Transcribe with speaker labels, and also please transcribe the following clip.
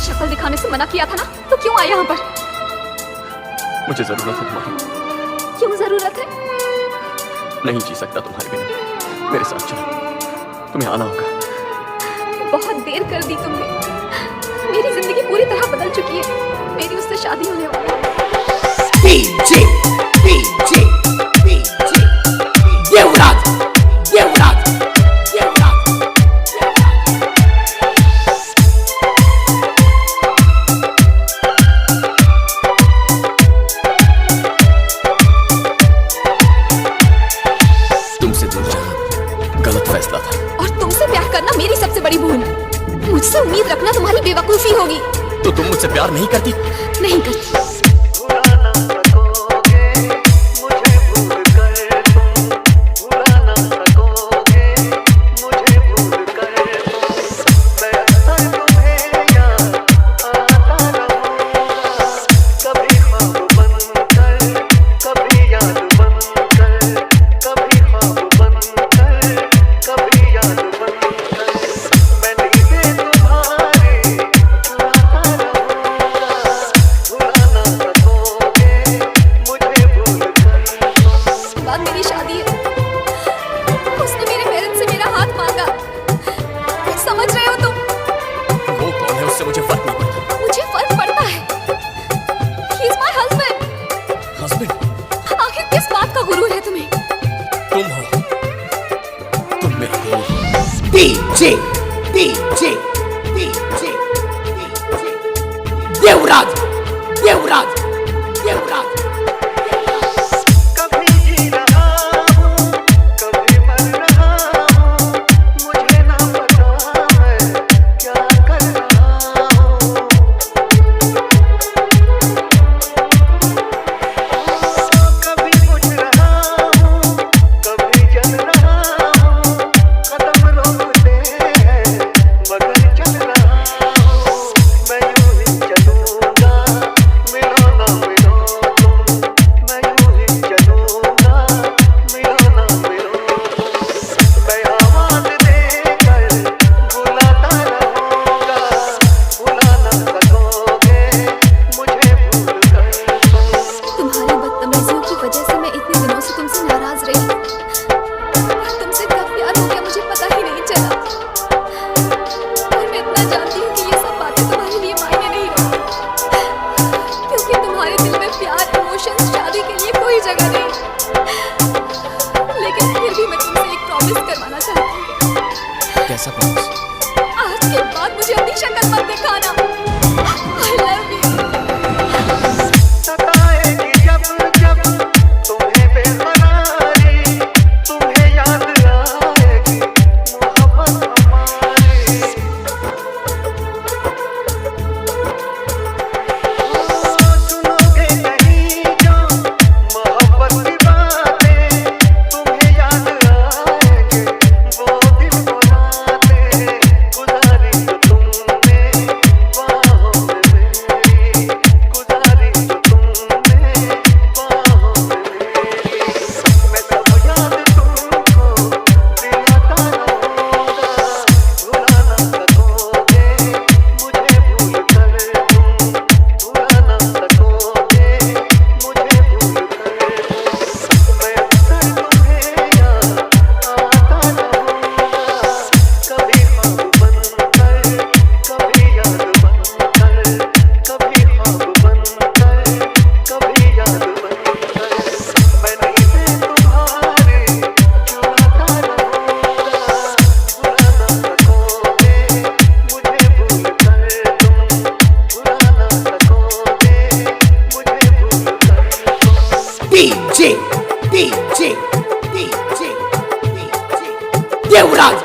Speaker 1: शक्ल दिखाने से मना किया था ना, तो क्यों आए यहाँ पर?
Speaker 2: मुझे जरूरत है तुम्हारी।
Speaker 1: क्यों जरूरत है?
Speaker 2: नहीं जी सकता तुम्हारे बिना। मेरे साथ चलो, तुम्हें आना होगा।
Speaker 1: बहुत देर कर दी तुमने। मेरी जिंदगी पूरी तरह बदल चुकी है। मेरी उससे शादी होने वाली है।
Speaker 3: DJ देवराज देवराज देवराज।
Speaker 2: तुमसे दूर जाना गलत फैसला था।
Speaker 1: और तुमसे प्यार करना मेरी सबसे बड़ी भूल। मुझसे उम्मीद रखना तुम्हारी बेवकूफी होगी।
Speaker 2: तो तुम मुझसे प्यार नहीं करती?
Speaker 1: नहीं करती। मेरी शादी है। उसने मेरे पेरेंट्स से मेरा हाथ मांगा। समझ रहे हो तुम?
Speaker 2: वो कौन है उससे मुझे फर्क नहीं पड़ता।
Speaker 1: मुझे फर्क पड़ता है। He is my husband।
Speaker 2: Husband?
Speaker 1: आखिर किस बात का गुरूर है तुम्हें?
Speaker 2: तुम हो। तुम मेरा गुरूर हो।
Speaker 3: DJ देवराज देवराज देवराज।
Speaker 2: कैसा प्रॉमिस?
Speaker 1: आज के बाद मुझे अपनी शक्ल मत दिखाना। I love you।
Speaker 4: सताएगी जब जब तुम्हें बेकरारी, तुम्हें याद आएगी मोहब्बत हमारी। सुनोगे नहीं जो मोहब्बत की बातें, तुम्हें याद आएंगे वो दिन वो रातें। गुजारी जो तुमने बाहों में मेरी, गुजारी जो तुमने बाहों में मेरी। मैं सब याद तुमको दिलाता रहूँगा, भुला ना सकोगे मुझे भूल कर तुम, भुला ना सकोगे मुझे भूल कर। मैं अक्सर तुम्हें याद आता रहूँगा, कभी ख्वाब बनकर, कभी याद बनकर, कभी ख्वाब बनकर, कभी याद बनकर। मैं नहीं से तुम्हारे चुराता रहूँगा, भुला ना सकोगे मुझे भूल कर तुम, भुला ना सकोगे मुझे भूल कर तुम।
Speaker 3: DJ देवराज